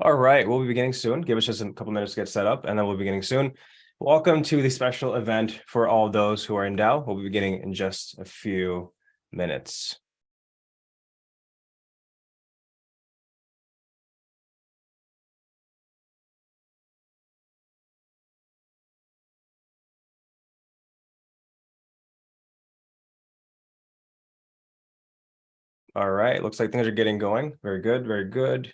All right, we'll be beginning soon. Give us just a couple minutes to get set up, and then we'll be beginning soon. Welcome to the special event for all those who are in DAO. We'll be beginning in just a few minutes. All right, looks like things are getting going. Very good, very good.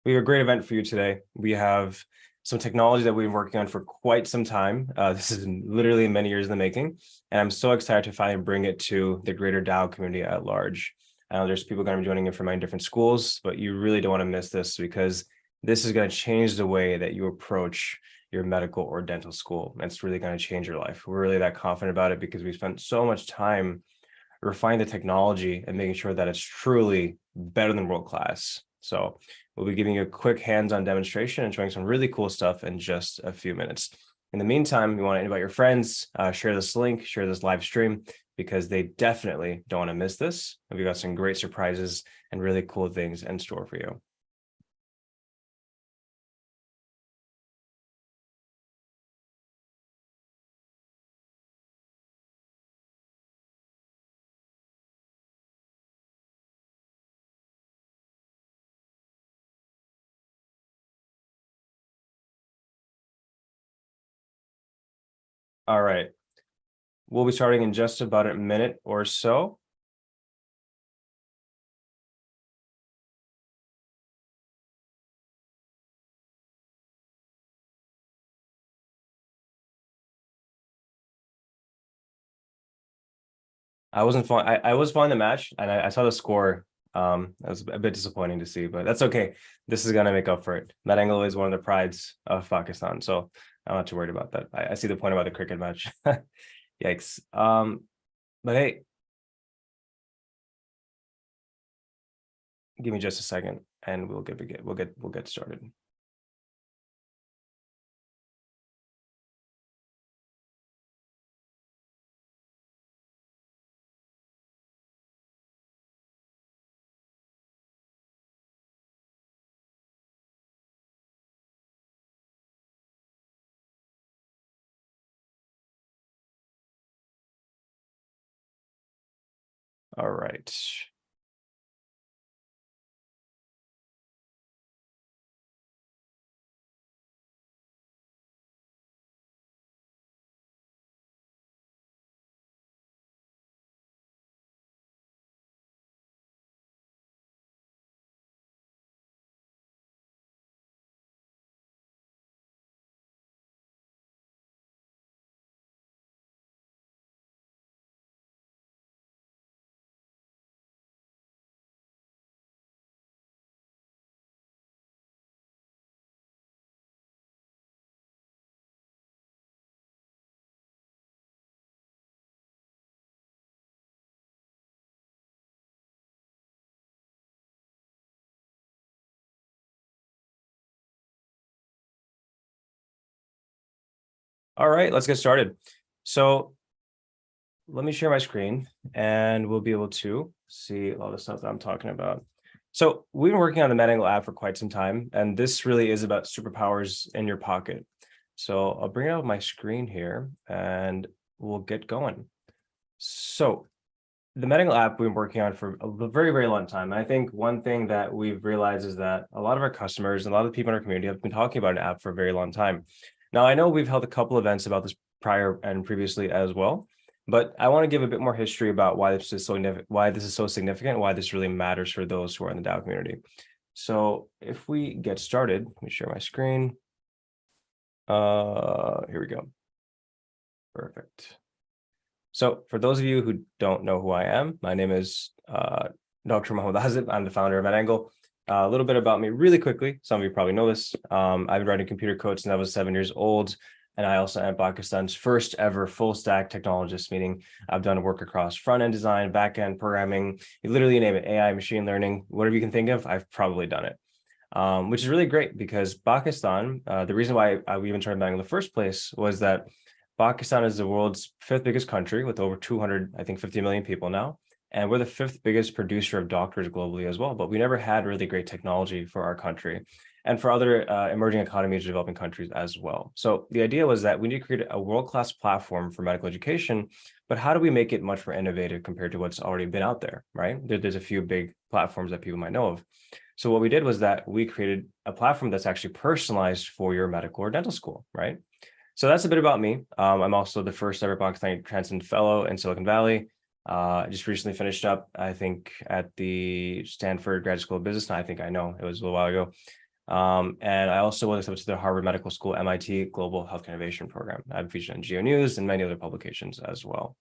We have a great event for you today. We have some technology that we've been working on for quite some time. This is literally many years in the making, and I'm so excited to finally bring it to the greater DAO community at large. I know there's people going to be joining in from many different schools, but you really don't want to miss this because this is going to change the way that you approach your medical or dental school. And it's really going to change your life. We're really that confident about it because we spent so much time refining the technology and making sure that it's truly better than world class. So we'll be giving you a quick hands-on demonstration and showing some really cool stuff in just a few minutes. In the meantime, you want to invite your friends, share this link, share this live stream, because they definitely don't want to miss this. We've got some great surprises and really cool things in store for you. All right. We'll be starting in just about a minute or so. I wasn't fun. I was following the match and I saw the score. That was a bit disappointing to see, but that's okay. This is gonna make up for it. MedAngle is one of the prides of Pakistan, so I'm not too worried about that. I see the point about the cricket match. Yikes. But hey, give me just a second and we'll get started. All right. All right, let's get started. So let me share my screen and we'll be able to see all the stuff that I'm talking about. So we've been working on the MedAngle app for quite some time, and this really is about superpowers in your pocket. So I'll bring out my screen here and we'll get going. So the MedAngle app we've been working on for a very, very long time. And I think one thing that we've realized is that a lot of our customers and a lot of the people in our community have been talking about an app for a very long time. Now, I know we've held a couple events about this prior and previously as well, but I want to give a bit more history about why this is so significant, why this really matters for those who are in the DAO community. So if we get started, let me share my screen. Here we go. Perfect. So for those of you who don't know who I am, my name is Dr. Mohammed Hazib. I'm the founder of MedAngle. A little bit about me really quickly. Some of you probably know this. I've been writing computer code since I was 7 years old. And I also am Pakistan's first ever full stack technologist, meaning I've done work across front-end design, back-end programming, you literally name it, AI, machine learning, whatever you can think of, I've probably done it. Which is really great because Pakistan, the reason why we even started MedAngle in the first place was that Pakistan is the world's 5th biggest country with over 200, I think 50 million people now. And we're the fifth biggest producer of doctors globally as well, but we never had really great technology for our country and for other emerging economies, developing countries as well. So the idea was that we need to create a world-class platform for medical education, but how do we make it much more innovative compared to what's already been out there, right? There's a few big platforms that people might know of. So what we did was that we created a platform that's actually personalized for your medical or dental school, right? So that's a bit about me. I'm also the first ever Pakistani Transcend Fellow in Silicon Valley. I just recently finished up, I think, at the Stanford Graduate School of Business. Now, I think I know, it was a little while ago. And I also was accepted to the Harvard Medical School MIT Global Health Innovation Program. I've featured on Geo News and many other publications as well.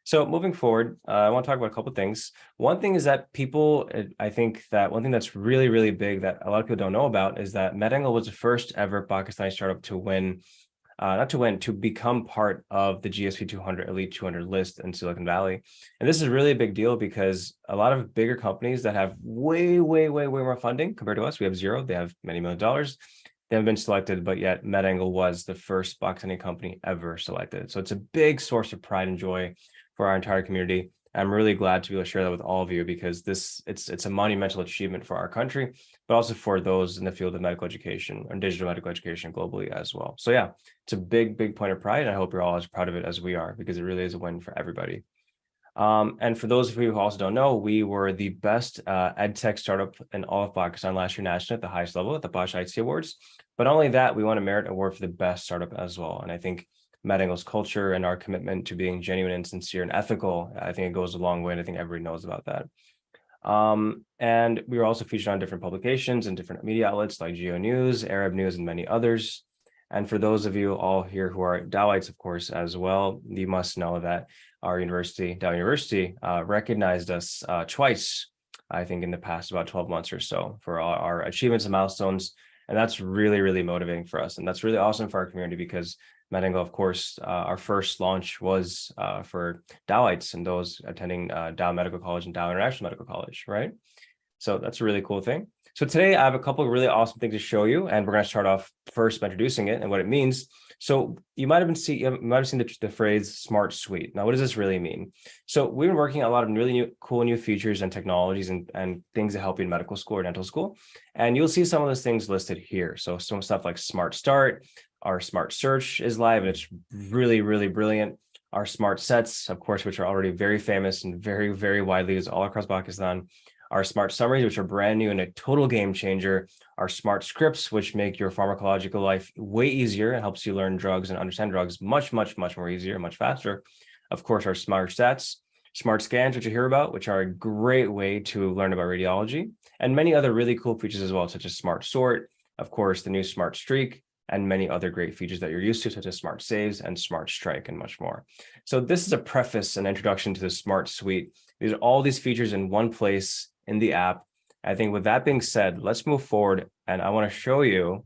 So moving forward, I want to talk about a couple of things. One thing is that people, I think that one thing that's really, really big that a lot of people don't know about is that MedAngle was the first ever Pakistani startup to win, to become part of the GSP 200 Elite 200 list in Silicon Valley. And this is really a big deal because a lot of bigger companies that have way more funding compared to us, we have zero, they have many $1 million. They haven't been selected, but yet MedAngle was the first Pakistani company ever selected. So it's a big source of pride and joy for our entire community. I'm really glad to be able to share that with all of you because it's a monumental achievement for our country, but also for those in the field of medical education and digital medical education globally as well. So yeah, it's a big point of pride. And I hope you're all as proud of it as we are because it really is a win for everybody. And for those of you who also don't know, we were the best edtech startup in all of Pakistan last year nationally at the highest level at the Bosch IT Awards. But not only that, we won a merit award for the best startup as well. And I think MedAngle's culture and our commitment to being genuine and sincere and ethical, I think it goes a long way. And I think everybody knows about that. And we were also featured on different publications and different media outlets like Geo News, Arab News, and many others. And for those of you all here who are DUHS, of course, as well, you must know that our university, Dow University, recognized us twice, I think, in the past about 12 months or so for our achievements and milestones. And that's really motivating for us. And that's really awesome for our community because MedAngle, of course, our first launch was for Dowites and those attending Dow Medical College and Dow International Medical College, right? So that's a really cool thing. So today I have a couple of really awesome things to show you, and we're going to start off first by introducing it and what it means. So you might have seen the phrase smart suite. Now, what does this really mean? So we've been working on a lot of really cool new features and technologies and things that help you in medical school or dental school. And you'll see some of those things listed here. So some stuff like Smart Start, our Smart Search is live, and it's really brilliant. Our Smart Sets, of course, which are already very famous and very widely used all across Pakistan. Our Smart Summaries, which are brand new and a total game changer. Our Smart Scripts, which make your pharmacological life way easier and helps you learn drugs and understand drugs much more easier, much faster. Of course, our Smart Stats, Smart Scans, which you hear about, which are a great way to learn about radiology, and many other really cool features as well, such as Smart Sort, of course, the new Smart Streak, and many other great features that you're used to, such as Smart Saves and Smart Strike and much more. So this is a preface and introduction to the Smart Suite. These are all these features in one place in the app. I think with that being said, let's move forward. And I want to show you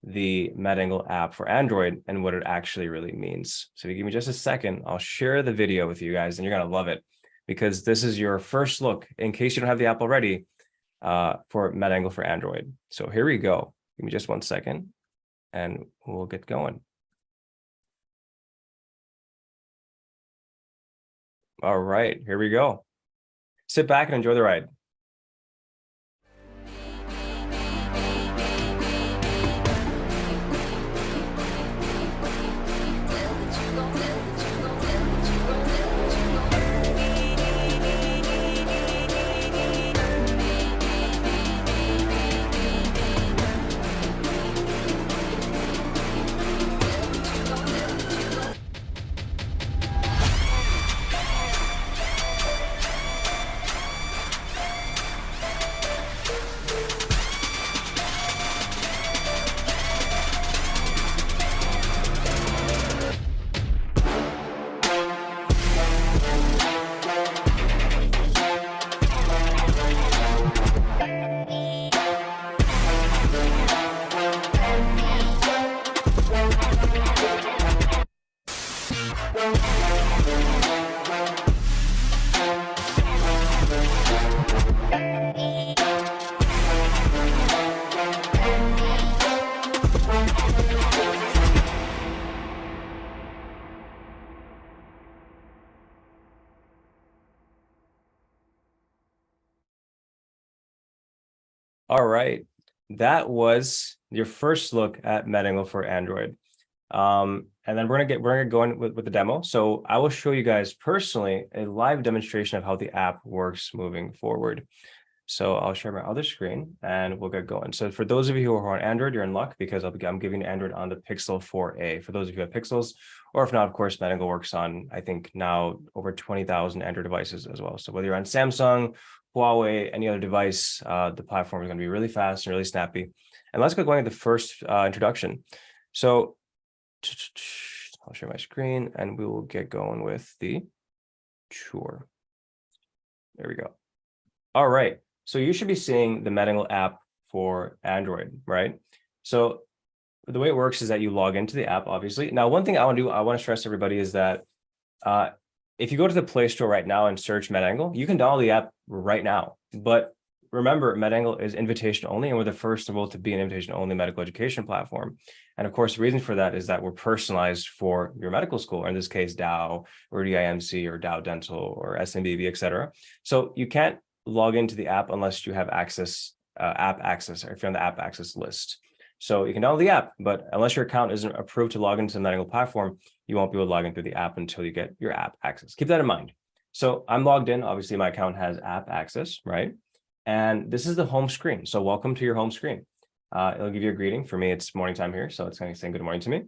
the MedAngle app for Android and what it actually really means. So if you give me just a second, I'll share the video with you guys and you're going to love it because this is your first look in case you don't have the app already for MedAngle for Android. So here we go. Give me just 1 second and we'll get going. All right, here we go. Sit back and enjoy the ride. All right. That was your first look at MedAngle for Android. And then we're gonna go in with the demo. So I will show you guys personally a live demonstration of how the app works moving forward. So I'll share my other screen and we'll get going. So for those of you who are on Android, you're in luck because I'm giving you Android on the Pixel 4a. For those of you who have Pixels, or if not, of course, MedAngle works on, I think now over 20,000 Android devices as well. So whether you're on Samsung, Huawei, any other device, the platform is going to be really fast and really snappy. And let's get going with the first introduction. So I'll share my screen and we will get going with the tour. There we go. All right. So you should be seeing the MedAngle app for Android, right? So the way it works is that you log into the app, obviously. Now, one thing I want to stress to everybody is that if you go to the Play Store right now and search MedAngle, you can download the app right now. But remember, MedAngle is invitation only, and we're the first in the world to be an invitation only medical education platform. And of course, the reason for that is that we're personalized for your medical school, or in this case, Dow or DIMC or Dow Dental or SMBV, et cetera. So you can't log into the app unless you have access, app access, or if you're on the app access list. So you can download the app, but unless your account isn't approved to log into the MedAngle platform, you won't be able to log in through the app until you get your app access. Keep that in mind. So I'm logged in. Obviously, my account has app access, right? And this is the home screen. So welcome to your home screen. It'll give you a greeting. For me, it's morning time here, so it's going to say good morning to me.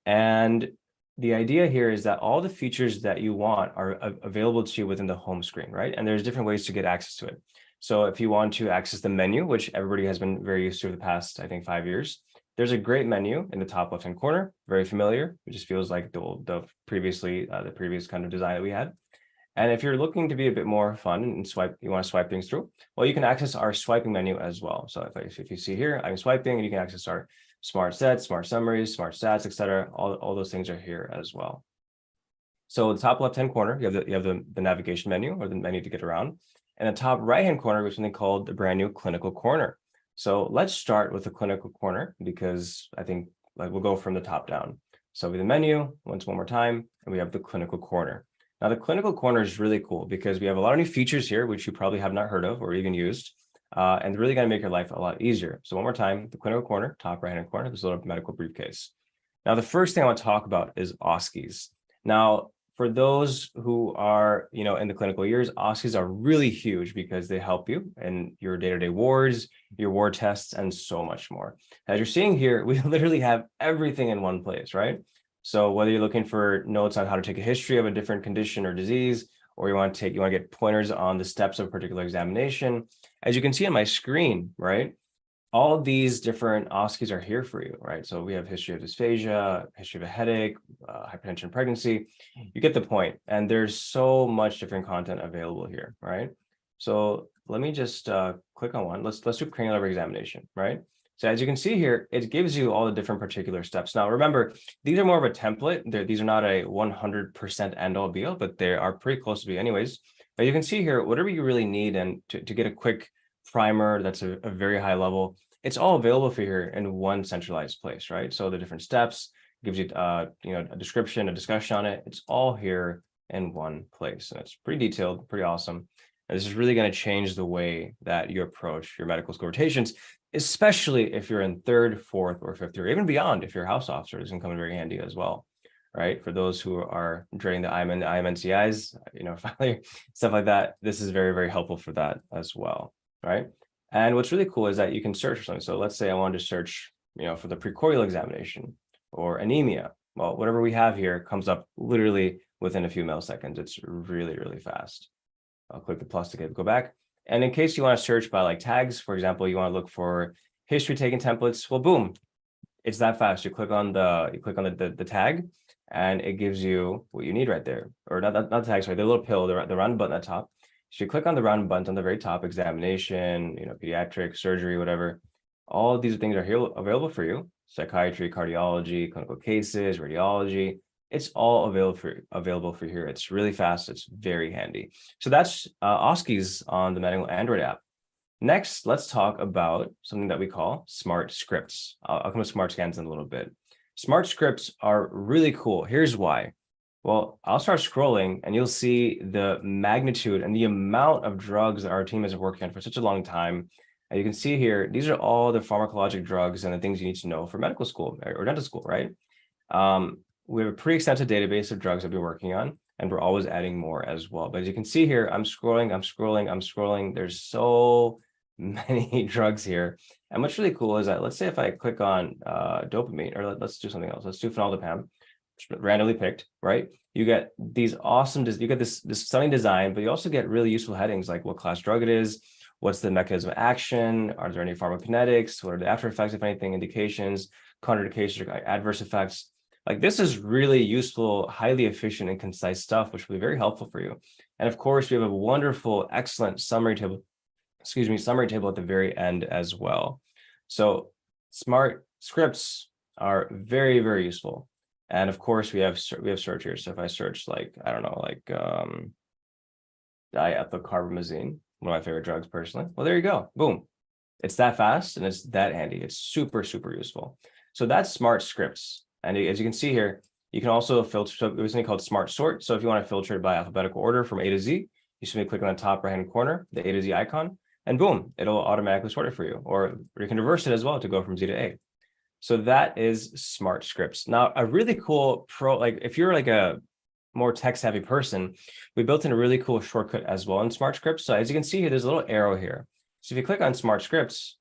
And the idea here is that all the features that you want are available to you within the home screen, right? And there's different ways to get access to it. So if you want to access the menu, which everybody has been very used to for the past, I think, 5 years, there's a great menu in the top left-hand corner, very familiar. It just feels like the previous kind of design that we had. And if you're looking to be a bit more fun and you want to swipe things through, well, you can access our swiping menu as well. So if you see here, I'm swiping, and you can access our smart sets, smart summaries, smart stats, etc. All those things are here as well. So the top left-hand corner, you have the navigation menu, or the menu to get around. And the top right-hand corner is something called the brand new clinical corner. So let's start with the clinical corner, because I think we'll go from the top down. So with the menu, one more time, and we have the clinical corner. Now, the clinical corner is really cool because we have a lot of new features here, which you probably have not heard of or even used, and really going to make your life a lot easier. So one more time, the clinical corner, top right-hand corner, this little medical briefcase. Now, the first thing I want to talk about is OSCEs. Now, for those who are, in the clinical years, OSCEs are really huge because they help you in your day-to-day wards, your ward tests, and so much more. As you're seeing here, we literally have everything in one place, right? So whether you're looking for notes on how to take a history of a different condition or disease, or you want to get pointers on the steps of a particular examination, as you can see on my screen, right? All these different OSCEs are here for you, right? So we have history of dysphagia, history of a headache, hypertension, pregnancy. You get the point. And there's so much different content available here, right? So let me just click on one. Let's do cranial nerve examination, right? So as you can see here, it gives you all the different particular steps. Now, remember, these are more of a template. These are not a 100% end-all be-all, but they are pretty close to be anyways. But you can see here, whatever you really need and to get a quick primer that's a very high level, it's all available for you here in one centralized place, right? So the different steps, gives you a description, a discussion on it. It's all here in one place. And it's pretty detailed, pretty awesome. And this is really going to change the way that you approach your medical school rotations, especially if you're in third, fourth, or fifth year, even beyond if you're a house officer. It's going to come in very handy as well, right? For those who are dreading the IMNCIs, finally, stuff like that, this is very, very helpful for that as well, right? And what's really cool is that you can search for something. So let's say I wanted to search, for the precordial examination or anemia. Well, whatever we have here comes up literally within a few milliseconds. It's really, really fast. I'll click the plus to go back. And in case you want to search by tags, for example, you want to look for history taking templates. Well, boom, it's that fast. You click on the tag, and it gives you what you need right there. Or not the tag, sorry, the little pill, the round button at the top. So you click on the round button on the very top, examination, pediatric, surgery, whatever. All of these things are here available for you. Psychiatry, cardiology, clinical cases, radiology. It's all available for here. It's really fast. It's very handy. So that's OSCEs on the MedAngle Android app. Next, let's talk about something that we call smart scripts. I'll come to smart scans in a little bit. Smart scripts are really cool. Here's why. Well, I'll start scrolling and you'll see the magnitude and the amount of drugs that our team has been working on for such a long time. And you can see here, these are all the pharmacologic drugs and the things you need to know for medical school or dental school, right? We have a pretty extensive database of drugs I've been working on, and we're always adding more as well. But as you can see here, I'm scrolling. There's so many drugs here. And what's really cool is that, let's say if I click on dopamine, or let's do something else. Let's do phenoldiazepam, randomly picked, right? You get these awesome, you get this stunning design, but you also get really useful headings like what class drug it is, what's the mechanism of action, are there any pharmacokinetics, what are the after effects, if anything, indications, contraindications, or adverse effects. Like, this is really useful, highly efficient and concise stuff, which will be very helpful for you. And of course, we have a wonderful, excellent summary table at the very end as well. So smart scripts are very, very useful. And of course, we have search here. So if I search, like, I don't know, like diethylcarbamazine, one of my favorite drugs personally. Well, there you go. Boom. It's that fast and it's that handy. It's super, super useful. So that's smart scripts. And as you can see here, you can also filter. So there's something called smart sort. So if you want to filter it by alphabetical order from A to Z, you simply click on the top right-hand corner, the A to Z icon, and boom, it'll automatically sort it for you. Or you can reverse it as well to go from Z to A. So that is smart scripts. Now, a really cool like if you're like a more tech-savvy person, we built in a really cool shortcut as well in smart scripts. So as you can see here, there's a little arrow here. So if you click on smart scripts,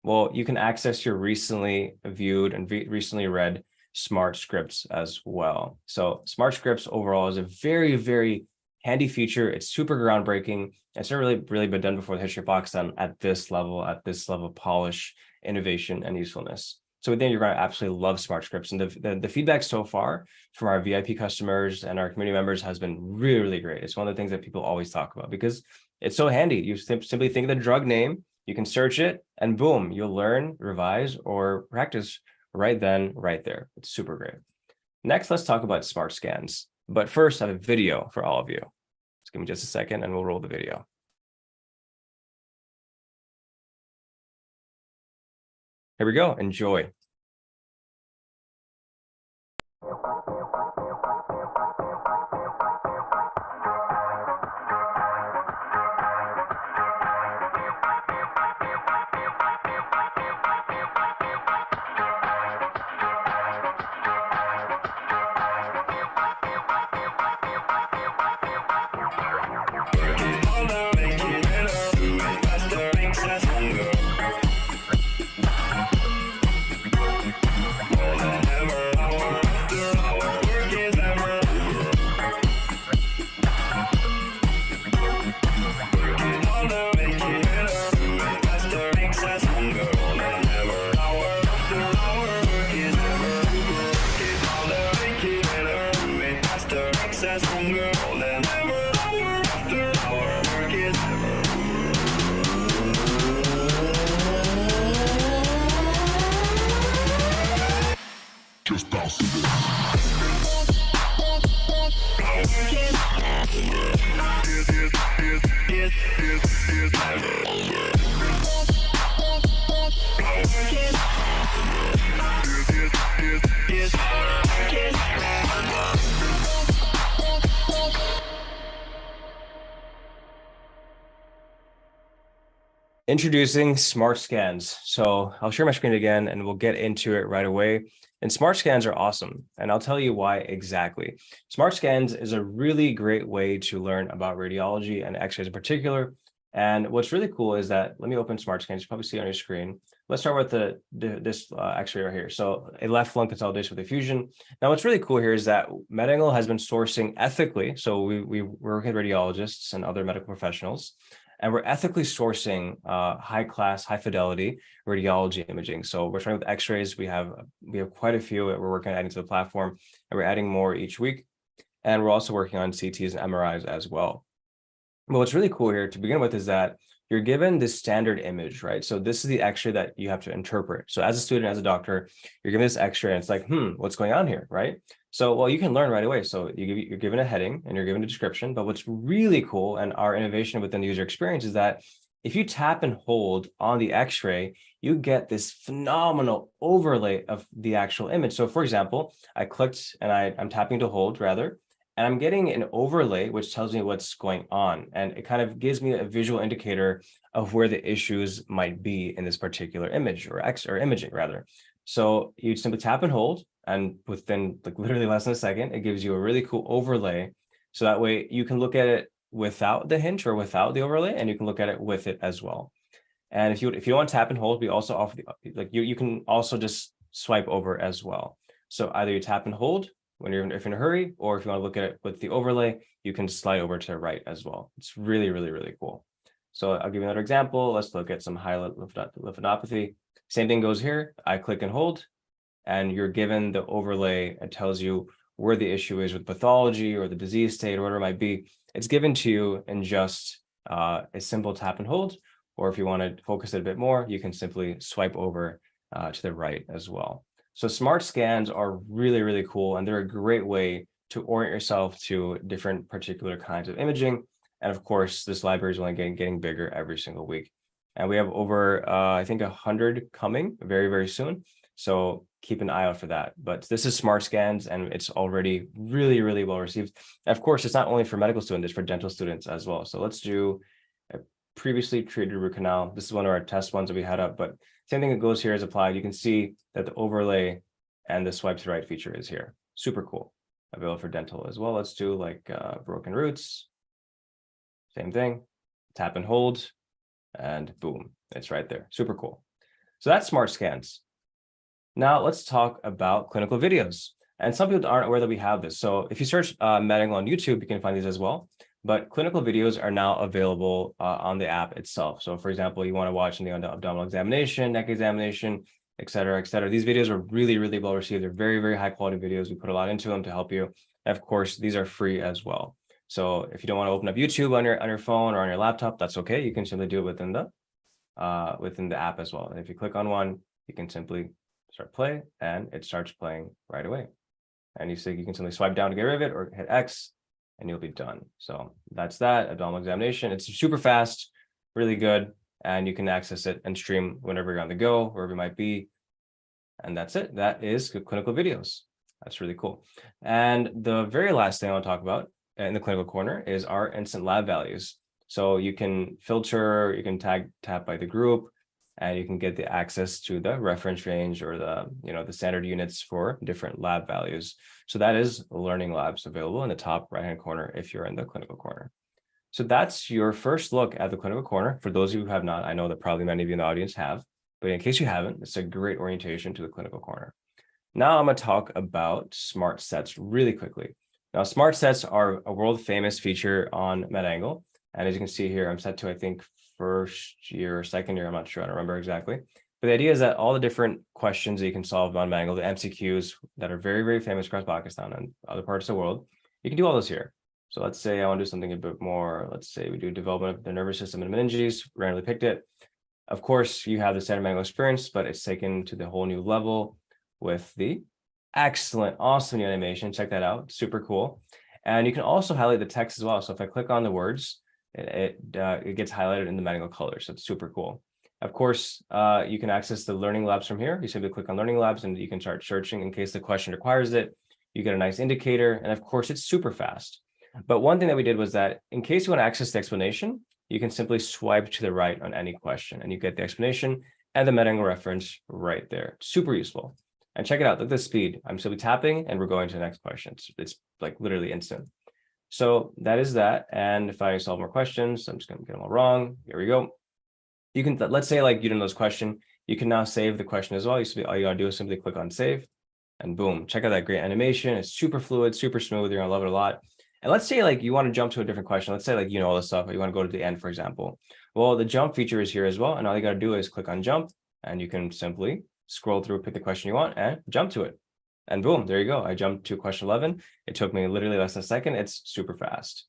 well, you can access your recently viewed and recently read smart scripts as well. So smart scripts overall is a very, very handy feature. It's super groundbreaking. It's not really been done before the history of Pakistan at this level of polish, innovation, and usefulness. So we think you're going to absolutely love smart scripts. And the feedback so far from our VIP customers and our community members has been really, really great. It's one of the things that people always talk about because it's so handy. You simply think of the drug name, you can search it, and boom, you'll learn, revise, or practice right then, right there. It's super great. Next, let's talk about smart scans. But first, I have a video for all of you. Just give me just a second and we'll roll the video. Here we go. Enjoy. Introducing smart scans. So I'll share my screen again and we'll get into it right away. And smart scans are awesome. And I'll tell you why exactly. Smart scans is a really great way to learn about radiology and x-rays in particular. And what's really cool is that, let me open smart scans. You probably see it on your screen. Let's start with this x-ray right here. So a left lung consolidation with effusion. Now, what's really cool here is that MedAngle has been sourcing ethically. So we work with radiologists and other medical professionals, and we're ethically sourcing high class, high fidelity radiology imaging. So we're starting with x-rays. We have quite a few that we're working on adding to the platform, and we're adding more each week. And we're also working on CTs and MRIs as well. But what's really cool here to begin with is that you're given this standard image, right? So this is the x-ray that you have to interpret. So as a student, as a doctor, you're given this x-ray and it's like, what's going on here, right? So, well, you can learn right away. So you're given a heading and you're given a description, but what's really cool and our innovation within the user experience is that if you tap and hold on the x-ray, you get this phenomenal overlay of the actual image. So for example, I clicked and I'm tapping to hold rather, And I'm getting an overlay, which tells me what's going on. And it kind of gives me a visual indicator of where the issues might be in this particular image or imaging rather. So you simply tap and hold, and within like literally less than a second, it gives you a really cool overlay. So that way you can look at it without the hint or without the overlay, and you can look at it with it as well. And if you don't want to tap and hold, we also offer you can also just swipe over as well. So either you tap and hold when you're if in a hurry, or if you want to look at it with the overlay, you can slide over to the right as well. It's really, really, really cool. So I'll give you another example. Let's look at some highlight lymphadenopathy. Same thing goes here. I click and hold, and you're given the overlay. It tells you where the issue is with pathology or the disease state or whatever it might be. It's given to you in just a simple tap and hold. Or if you want to focus it a bit more, you can simply swipe over to the right as well. So smart scans are really, really cool, and they're a great way to orient yourself to different particular kinds of imaging. And of course, this library is only getting bigger every single week. And we have over, I think, 100 coming very, very soon. So keep an eye out for that. But this is smart scans, and it's already really, really well received. And of course, it's not only for medical students, it's for dental students as well. So let's do previously treated root canal. This is one of our test ones that we had up, but same thing that goes here is applied. You can see that the overlay and the swipe to right feature is here. Super cool. Available for dental as well. Let's do like broken roots. Same thing. Tap and hold, and boom, it's right there. Super cool. So that's smart scans. Now let's talk about clinical videos. And some people aren't aware that we have this. So if you search MedAngle on YouTube, you can find these as well. But clinical videos are now available on the app itself. So for example, you want to watch the abdominal examination, neck examination, et cetera, et cetera. These videos are really, really well received. They're very, very high quality videos. We put a lot into them to help you. And of course, these are free as well. So if you don't want to open up YouTube on your phone or on your laptop, that's okay. You can simply do it within the app as well. And if you click on one, you can simply start play, and it starts playing right away. And you can simply swipe down to get rid of it, or hit X, and you'll be done. So that's that abdominal examination. It's super fast, really good, and you can access it and stream whenever you're on the go, wherever you might be. And that's it. That is clinical videos. That's really cool. And the very last thing I want to talk about in the clinical corner is our instant lab values. So you can filter, you can tap by the group, and you can get the access to the reference range or the standard units for different lab values. So that is Learning Labs available in the top right-hand corner if you're in the clinical corner. So that's your first look at the clinical corner. For those of you who have not, I know that probably many of you in the audience have, but in case you haven't, it's a great orientation to the clinical corner. Now I'm going to talk about smart sets really quickly. Now, smart sets are a world famous feature on MedAngle. And as you can see here, I'm set to, I think, first year or second year, I'm not sure, I don't remember exactly. But the idea is that all the different questions that you can solve on MedAngle, the MCQs that are very, very famous across Pakistan and other parts of the world, you can do all those here. So let's say I want to do something a bit more, let's say we do development of the nervous system and meninges, randomly picked it. Of course, you have the standard MedAngle experience, but it's taken to the whole new level with the excellent, awesome new animation. Check that out, super cool. And you can also highlight the text as well. So if I click on the words, it gets highlighted in the MedAngle color. So it's super cool. Of course, you can access the Learning Labs from here. You simply click on Learning Labs and you can start searching in case the question requires it. You get a nice indicator. And of course, it's super fast. But one thing that we did was that in case you want to access the explanation, you can simply swipe to the right on any question and you get the explanation and the MedAngle reference right there. Super useful. And check it out, look at the speed. I'm simply tapping and we're going to the next question. It's like literally instant. So that is that. And if I solve more questions, I'm just going to get them all wrong. Here we go. You can, let's say like you didn't know this question, you can now save the question as well. All you gotta do is simply click on save and boom, check out that great animation. It's super fluid, super smooth. You're gonna love it a lot. And let's say like you want to jump to a different question. Let's say like, all this stuff, but you want to go to the end, for example. Well, the jump feature is here as well. And all you got to do is click on jump and you can simply scroll through, pick the question you want and jump to it. And boom, there you go. I jumped to question 11. It took me literally less than a second. It's super fast.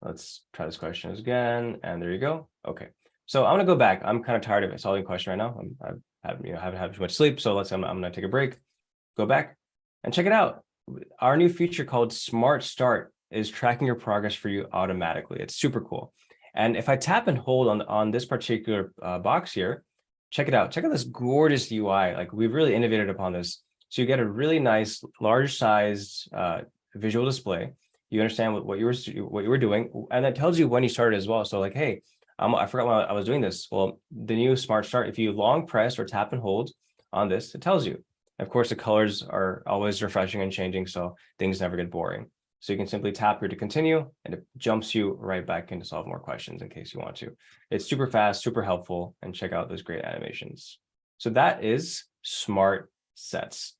Let's try this question again. And there you go. Okay. So I'm going to go back. I'm kind of tired of solving a question right now. I haven't had too much sleep. So I'm going to take a break, go back and check it out. Our new feature called Smart Start is tracking your progress for you automatically. It's super cool. And if I tap and hold on this particular box here, check it out. Check out this gorgeous UI. Like we've really innovated upon this. So you get a really nice, large sized visual display. you understand what you were doing, and that tells you when you started as well. So like, hey, I forgot when I was doing this. Well, the new Smart Start, if you long press or tap and hold on this, it tells you. Of course, the colors are always refreshing and changing, so things never get boring. So you can simply tap here to continue, and it jumps you right back in to solve more questions in case you want to. It's super fast, super helpful, and check out those great animations. So that is Smart Sets.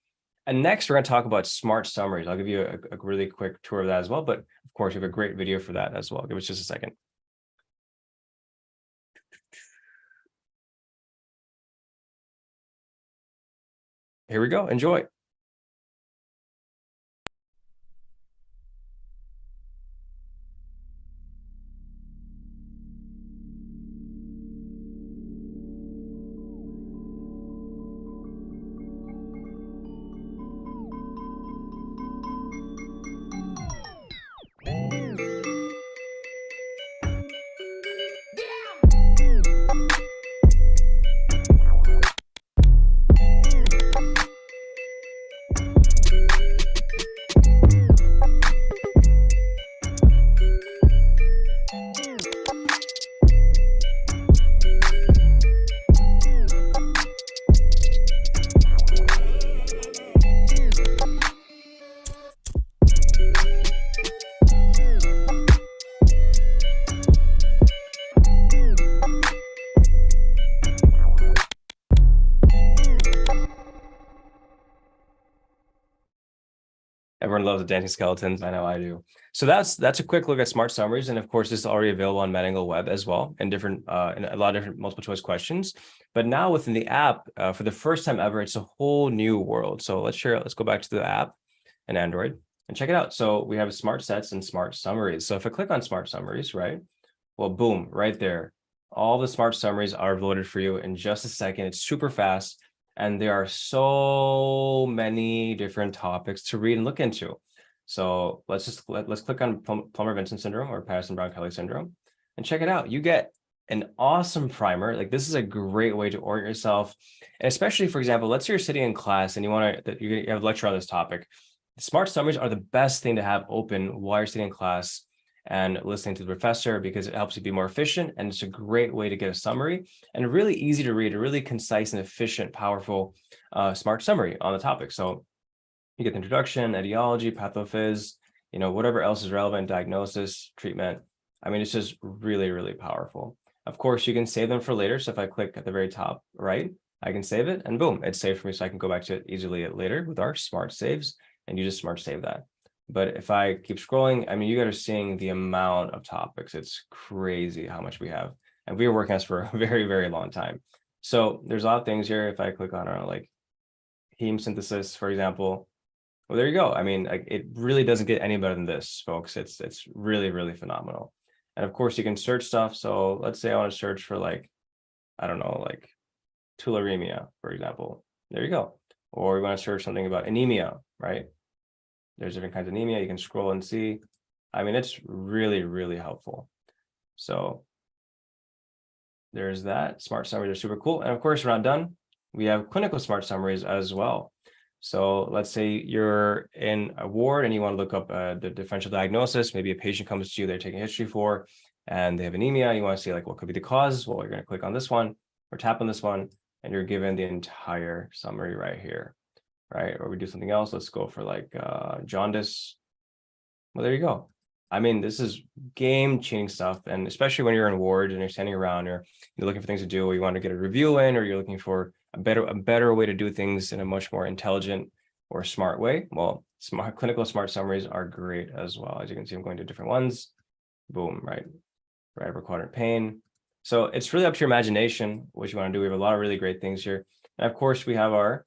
And next, we're going to talk about Smart Summaries. I'll give you a really quick tour of that as well. But of course, we have a great video for that as well. Give us just a second. Here we go. Enjoy. Everyone loves the dancing skeletons. I know I do. So that's a quick look at Smart Summaries. And of course, this is already available on MedAngle Web as well, and different in a lot of different multiple choice questions. But now within the app, for the first time ever, it's a whole new world. So let's share it. Let's go back to the app and Android and check it out. So we have Smart Sets and Smart Summaries. So if I click on Smart Summaries, right? Well, boom, right there. All the Smart Summaries are loaded for you in just a second. It's super fast. And there are so many different topics to read and look into. So let's click on Plummer-Vinson syndrome or Patterson-Brown-Kelly syndrome and check it out. You get an awesome primer. Like, this is a great way to orient yourself. And especially, for example, let's say you're sitting in class and you have a lecture on this topic. The Smart Summaries are the best thing to have open while you're sitting in class and listening to the professor, because it helps you be more efficient, and it's a great way to get a summary and really easy to read, a really concise and efficient, powerful smart summary on the topic. So you get the introduction, etiology, pathophys, whatever else is relevant, diagnosis, treatment. I mean, it's just really, really powerful. Of course, you can save them for later. So if I click at the very top right, I can save it, and boom, it's saved for me, so I can go back to it easily later with our smart saves, and you just smart save that. But if I keep scrolling, I mean, you guys are seeing the amount of topics. It's crazy how much we have. And we were working on this for a very, very long time. So there's a lot of things here. If I click on our like heme synthesis, for example, well, there you go. I mean, like, it really doesn't get any better than this, folks. It's really, really phenomenal. And of course, you can search stuff. So let's say I want to search for like, I don't know, like tularemia, for example. There you go. Or we want to search something about anemia, right? There's different kinds of anemia. You can scroll and see. I mean, it's really, really helpful. So there's that. Smart summaries are super cool. And of course, we're not done. We have clinical smart summaries as well. So let's say you're in a ward and you want to look up the differential diagnosis. Maybe a patient comes to you, they're taking history for, and they have anemia. You want to see like what could be the cause. Well, you're going to click on this one or tap on this one, and you're given the entire summary right here. Right? Or we do something else. Let's go for like jaundice. Well, there you go. I mean, this is game-changing stuff. And especially when you're in ward and you're standing around, or you're looking for things to do, or you want to get a review in, or you're looking for a better way to do things in a much more intelligent or smart way. Well, clinical smart summaries are great as well. As you can see, I'm going to different ones. Boom, right? Upper quadrant pain. So it's really up to your imagination what you want to do. We have a lot of really great things here. And of course, we have our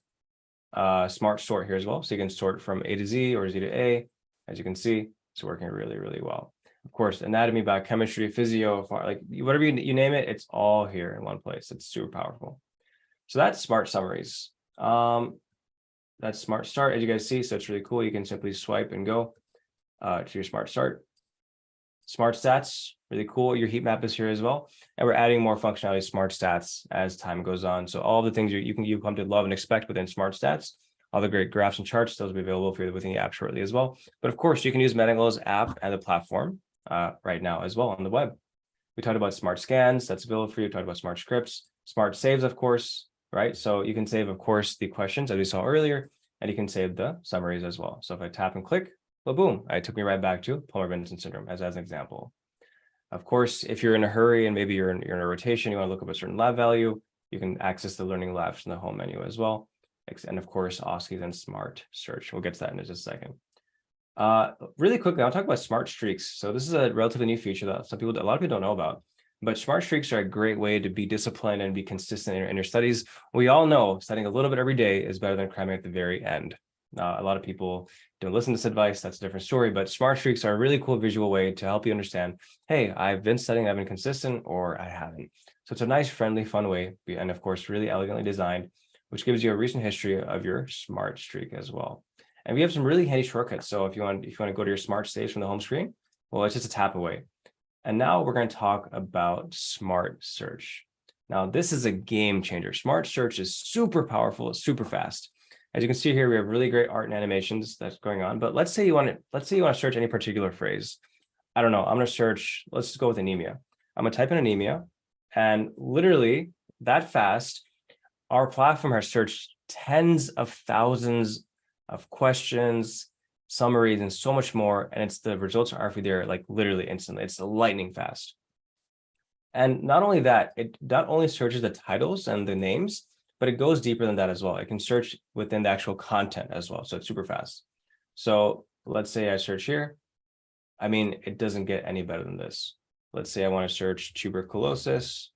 smart sort here as well. So you can sort from A to Z or Z to A. As you can see, it's working really, really well. Of course, anatomy, biochemistry, physio, like whatever you name it, it's all here in one place. It's super powerful. So that's smart summaries. That's Smart Start, as you guys see. So it's really cool. You can simply swipe and go to your Smart Start. Smart Stats, really cool. Your heat map is here as well. And we're adding more functionality, Smart Stats, as time goes on. So all the things you come to love and expect within Smart Stats all the great graphs and charts. Those will be available for you within the app shortly as well. But of course, you can use MedAngle's app and the platform right now as well on the web. We talked about smart scans, that's available for you. We talked about smart scripts, smart saves, of course, right? So you can save, of course, the questions as we saw earlier, and you can save the summaries as well. So if I tap and click, well, boom, it took me right back to pulmonary Benson syndrome as an example. Of course, if you're in a hurry and maybe you're in a rotation, you want to look up a certain lab value, you can access the learning labs from the home menu as well. And of course, OSCEs and smart search. We'll get to that in just a second. Really quickly, I'll talk about smart streaks. So this is a relatively new feature that a lot of people don't know about, but smart streaks are a great way to be disciplined and be consistent in your studies. We all know studying a little bit every day is better than cramming at the very end. A lot of people don't listen to this advice. That's a different story, but smart streaks are a really cool visual way to help you understand, hey, I've been studying, I've been consistent, or I haven't. So it's a nice, friendly, fun way, and of course, really elegantly designed, which gives you a recent history of your smart streak as well. And we have some really handy shortcuts. So if you want to go to your smart saves from the home screen, well, it's just a tap away. And now we're going to talk about smart search. Now, this is a game changer. Smart search is super powerful, it's super fast. As you can see here, we have really great art and animations that's going on. But let's say you want to search any particular phrase. I don't know. I'm going to search. Let's just go with anemia. I'm going to type in anemia, and literally that fast, our platform has searched tens of thousands of questions, summaries, and so much more. And the results are for there like literally instantly. It's lightning fast. And not only that, it not only searches the titles and the names, but it goes deeper than that as well. It can search within the actual content as well. So it's super fast. So let's say I search here. I mean, it doesn't get any better than this. Let's say I want to search tuberculosis.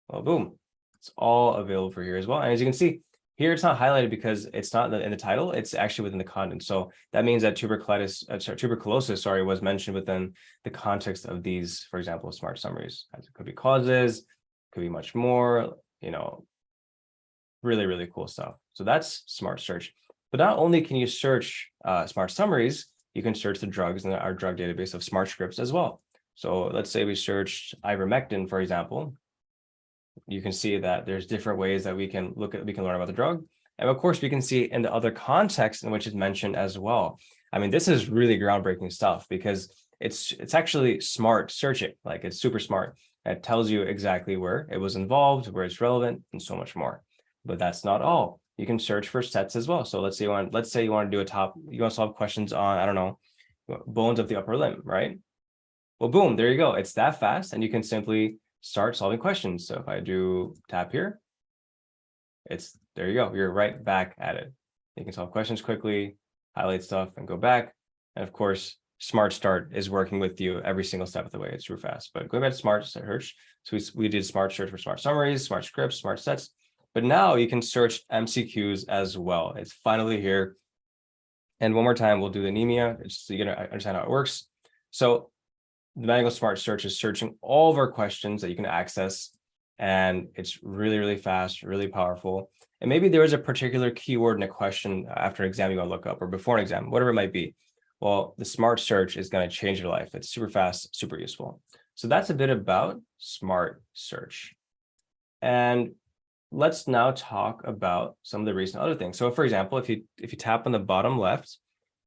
Well, boom, it's all available for here as well. And as you can see, here it's not highlighted because it's not in the title, it's actually within the content. So that means that tuberculosis, was mentioned within the context of these, for example, smart summaries. It could be causes, could be much more, really, really cool stuff. So that's smart search. But not only can you search smart summaries, you can search the drugs in our drug database of smart scripts as well. So let's say we searched ivermectin, for example. You can see that there's different ways that we can learn about the drug. And of course, we can see in the other context in which it's mentioned as well. I mean, this is really groundbreaking stuff because it's actually smart searching, like it's super smart. It tells you exactly where it was involved, where it's relevant, and so much more. But that's not all. You can search for sets as well. So let's say you want to do you want to solve questions on, I don't know, bones of the upper limb, right? Well, boom, there you go. It's that fast, and you can simply start solving questions. So if I do tap here, there you go. You're right back at it. You can solve questions quickly, highlight stuff, and go back. And of course, Smart Start is working with you every single step of the way. It's super fast. But going back to Smart Search, so we did Smart Search for smart summaries, smart scripts, smart sets. But now you can search MCQs as well. It's finally here. And one more time, we'll do the anemia, just so you can understand how it works. So the MedAngle Smart Search is searching all of our questions that you can access. And it's really, really fast, really powerful. And maybe there is a particular keyword in a question after an exam you want to look up, or before an exam, whatever it might be. Well, the Smart Search is going to change your life. It's super fast, super useful. So that's a bit about Smart Search. And let's now talk about some of the recent other things. So for example, if you tap on the bottom left,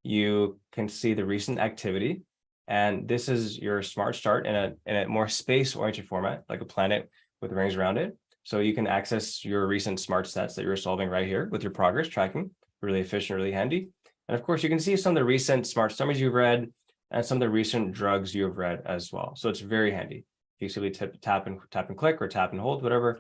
you can see the recent activity. And this is your Smart Start in a more space-oriented format, like a planet with rings around it. So you can access your recent smart sets that you're solving right here with your progress tracking. Really efficient, really handy. And of course, you can see some of the recent smart summaries you've read and some of the recent drugs you've read as well. So it's very handy. You simply tap and click, or tap and hold, whatever.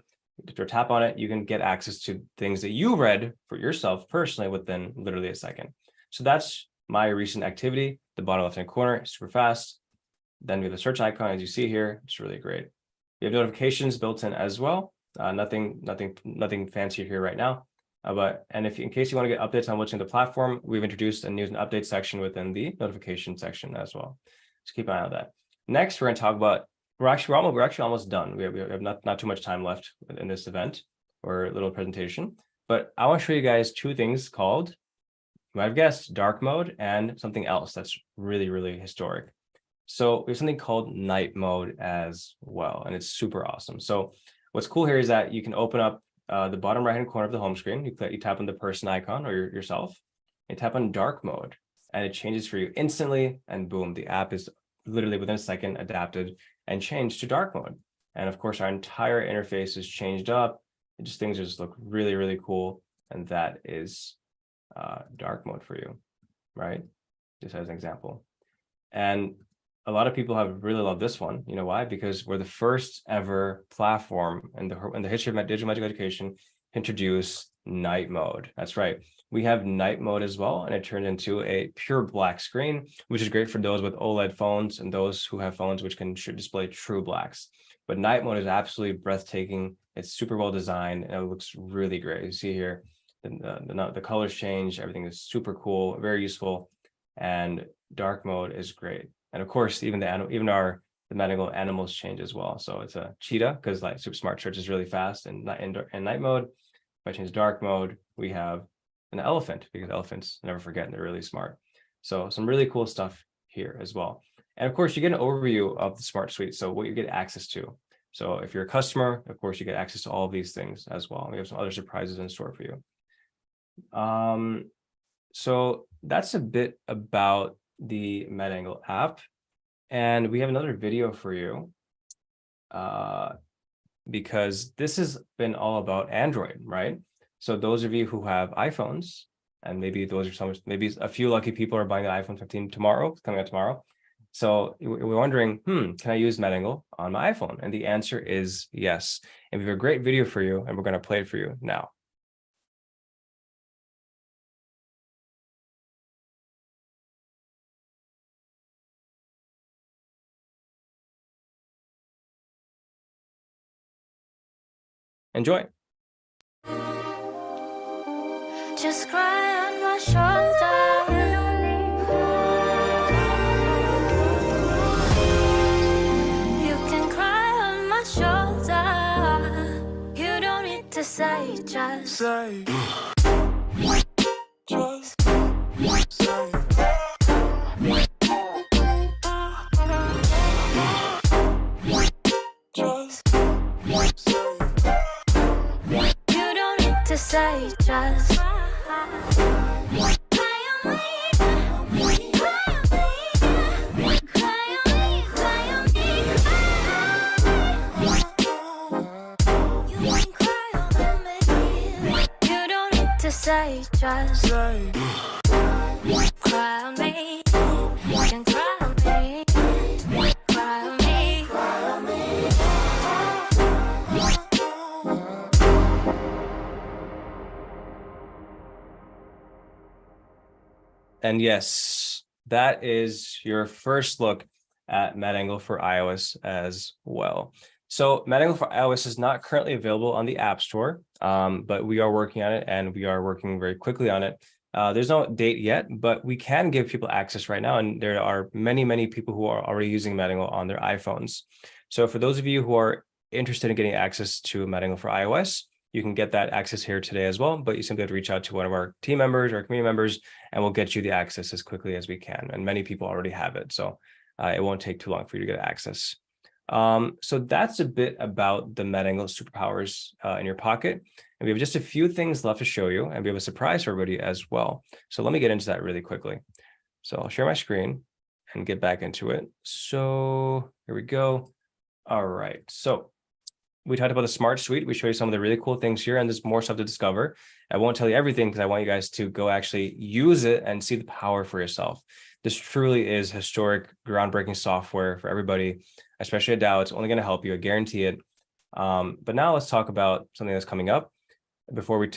Or tap on it, you can get access to things that you read for yourself personally within literally a second. So that's my recent activity, the bottom left-hand corner, super fast. Then we have the search icon, as you see here. It's really great. We have notifications built in as well. Nothing fancy here right now. In case you want to get updates on what's in the platform, we've introduced a news and update section within the notification section as well. So keep an eye on that. Next, we're going to talk about we're actually almost done. We have not too much time left in this event or little presentation, but I want to show you guys two things called, you might have guessed, dark mode and something else that's really, really historic. So we have something called night mode as well, and it's super awesome. So what's cool here is that you can open up the bottom right-hand corner of the home screen, you tap on the person icon or yourself, and tap on dark mode, and it changes for you instantly, and boom, the app is literally within a second adapted and changed to dark mode. And of course, our entire interface is changed up. Things just look really, really cool. And that is dark mode for you, right? Just as an example. And a lot of people have really loved this one. You know why? Because we're the first ever platform in the history of digital magic education to introduce night mode. That's right. We have night mode as well, and it turned into a pure black screen, which is great for those with OLED phones and those who have phones which should display true blacks. But night mode is absolutely breathtaking. It's super well designed, and it looks really great. You see here, the colors change. Everything is super cool, very useful, and dark mode is great. And of course, even the MedAngle animals change as well. So it's a cheetah because like super smart search is really fast in night mode. If I change dark mode, we have an elephant, because elephants never forget, they're really smart. So some really cool stuff here as well. And of course, you get an overview of the Smart Suite, so what you get access to. So if you're a customer, of course, you get access to all of these things as well. We have some other surprises in store for you. So that's a bit about the MedAngle app. And we have another video for you because this has been all about Android, right? So those of you who have iPhones, and maybe maybe a few lucky people are buying the iPhone 15 tomorrow, coming out tomorrow. So we're wondering, can I use MedAngle on my iPhone? And the answer is yes. And we have a great video for you, and we're going to play it for you now. Enjoy. Just cry on my shoulder. You can cry on my shoulder. You don't need to say, just say. Just say. You don't need to say, just. Say, just say, cry on me, you can cry on me, cry on me, cry on me. And yes, that is your first look at MedAngle for iOS as well. So MedAngle for iOS is not currently available on the App Store, but we are working on it, and we are working very quickly on it. There's no date yet, but we can give people access right now, and there are many, many people who are already using MedAngle on their iPhones. So for those of you who are interested in getting access to MedAngle for iOS, you can get that access here today as well, but you simply have to reach out to one of our team members or community members, and we'll get you the access as quickly as we can. And many people already have it, so it won't take too long for you to get access. So that's a bit about the MedAngle superpowers in your pocket. And we have just a few things left to show you, and we have a surprise for everybody as well. So let me get into that really quickly. So I'll share my screen and get back into it. So here we go. All right. So we talked about the Smart Suite. We show you some of the really cool things here, and there's more stuff to discover. I won't tell you everything because I want you guys to go actually use it and see the power for yourself. This truly is historic, groundbreaking software for everybody, especially at DAO. It's only going to help you, I guarantee it. But now let's talk about something that's coming up before we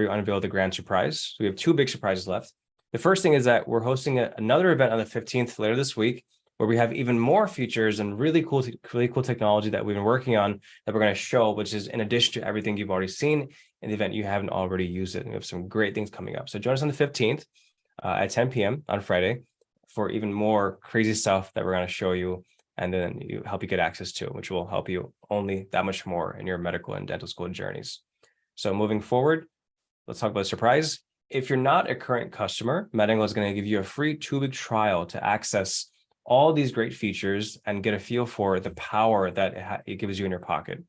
unveil the grand surprise. So we have two big surprises left. The first thing is that we're hosting another event on the 15th later this week, where we have even more features and really cool technology that we've been working on that we're going to show, which is in addition to everything you've already seen in the event. You haven't already used it. And we have some great things coming up. So join us on the 15th at 10 p.m. on Friday for even more crazy stuff that we're going to show you, and then help you get access to, which will help you only that much more in your medical and dental school journeys. So moving forward, let's talk about a surprise. If you're not a current customer, MedAngle is going to give you a free 2-week trial to access all these great features and get a feel for the power that it gives you in your pocket.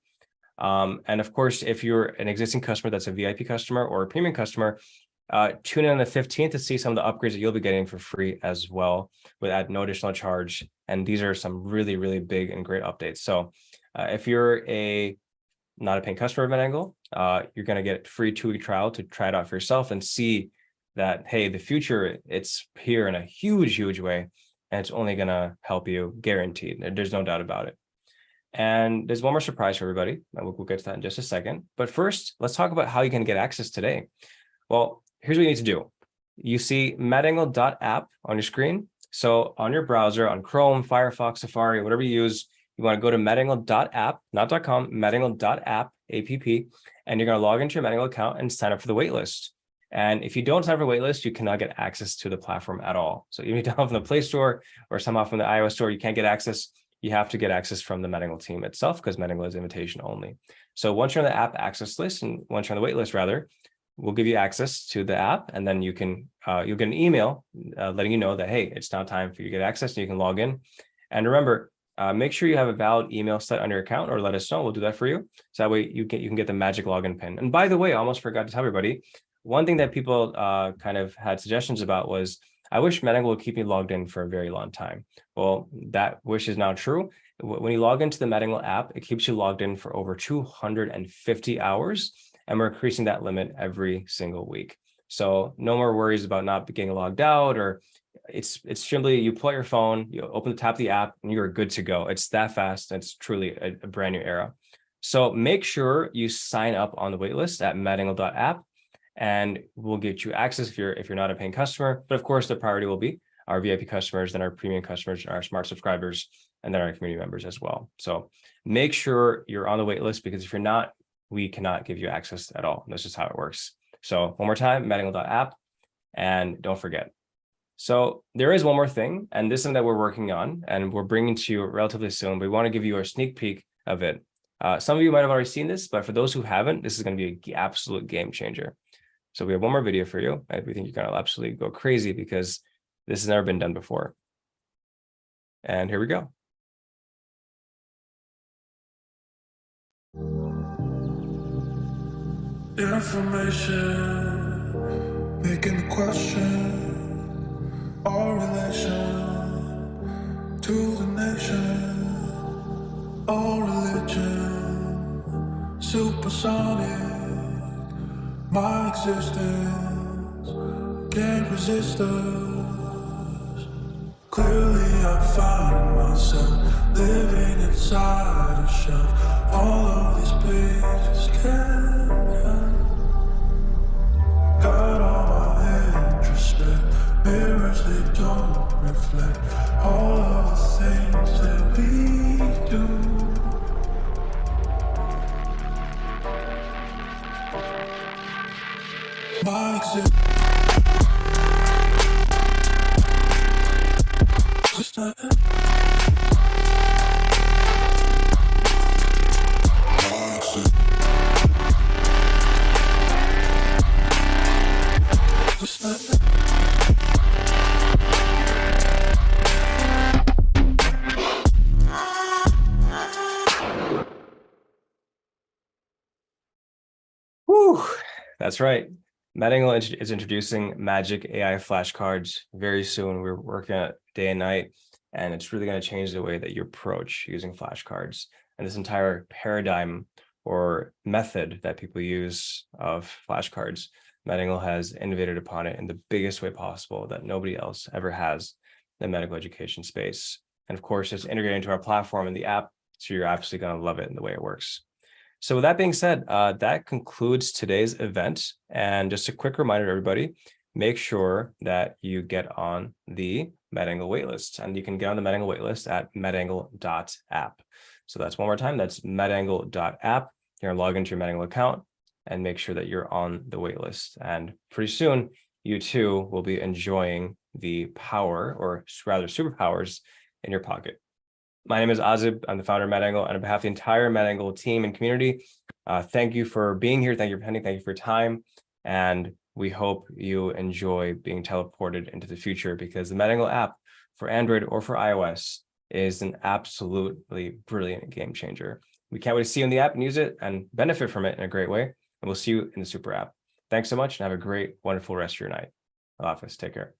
And of course, if you're an existing customer that's a VIP customer or a premium customer, tune in on the 15th to see some of the upgrades that you'll be getting for free as well, at no additional charge. And these are some really, really big and great updates. So if you're not a paying customer of MedAngle, you're going to get free 2-week trial to try it out for yourself and see that, hey, the future, it's here in a huge, huge way. And it's only going to help you, guaranteed. There's no doubt about it. And there's one more surprise for everybody. We'll get to that in just a second. But first, let's talk about how you can get access today. Well, here's what you need to do. You see MedAngle.app on your screen. So on your browser, on Chrome, Firefox, Safari, whatever you use, you want to go to MedAngle.app, not .com, MedAngle.app, app, and you're going to log into your MedAngle account and sign up for the waitlist. And if you don't sign up for the waitlist, you cannot get access to the platform at all. So even if you download from the Play Store or somehow from the iOS store, you can't get access. You have to get access from the MedAngle team itself because MedAngle is invitation only. So once you're on the app access list, and once you're on the waitlist, rather, we'll give you access to the app, and then you can you'll get an email letting you know that, hey, it's now time for you to get access, and you can log in. And remember, make sure you have a valid email set on your account, or let us know. We'll do that for you. So that way you can get the magic login pin. And by the way, I almost forgot to tell everybody, one thing that people kind of had suggestions about was, I wish MedAngle would keep me logged in for a very long time. Well, that wish is now true. When you log into the MedAngle app, it keeps you logged in for over 250 hours, and we're increasing that limit every single week. So no more worries about not getting logged out, or it's simply you pull out your phone, you open the tab of the app, and you're good to go. It's that fast. It's truly a brand new era. So make sure you sign up on the waitlist at MedAngle.app. And we'll get you access if you're not a paying customer. But of course, the priority will be our VIP customers, then our premium customers, our smart subscribers, and then our community members as well. So make sure you're on the wait list, because if you're not, we cannot give you access at all. That's just how it works. So one more time, MedAngle.app, and don't forget. So there is one more thing, and this is something that we're working on, and we're bringing to you relatively soon. We want to give you a sneak peek of it. Some of you might have already seen this, but for those who haven't, this is going to be an absolute game changer. So we have one more video for you, and we think you're going to absolutely go crazy because this has never been done before. And here we go. Information, making question, all relation to the nation, all religion, supersonic. My existence can't resist us. Clearly I find myself living inside a shelf. All of these pages can't help. Got all my introspect, mirrors they don't reflect all of the things that we do. My existence. Whew, that's right. MedAngle is introducing Magic AI flashcards very soon. We're working on it day and night, and it's really going to change the way that you approach using flashcards. And this entire paradigm or method that people use of flashcards, MedAngle has innovated upon it in the biggest way possible that nobody else ever has in the medical education space. And of course, it's integrated into our platform and the app, so you're absolutely going to love it in the way it works. So with that being said, that concludes today's event. And just a quick reminder to everybody, make sure that you get on the MedAngle waitlist. And you can get on the MedAngle waitlist at MedAngle.app. So that's one more time, that's MedAngle.app. You're going to log into your MedAngle account and make sure that you're on the waitlist. And pretty soon, you too will be enjoying the power, or rather superpowers, in your pocket. My name is Azib. I'm the founder of MedAngle, and on behalf of the entire MedAngle team and community, thank you for being here. Thank you for attending. Thank you for your time. And we hope you enjoy being teleported into the future, because the MedAngle app for Android or for iOS is an absolutely brilliant game changer. We can't wait to see you in the app and use it and benefit from it in a great way. And we'll see you in the Super app. Thanks so much and have a great, wonderful rest of your night. Office. Take care.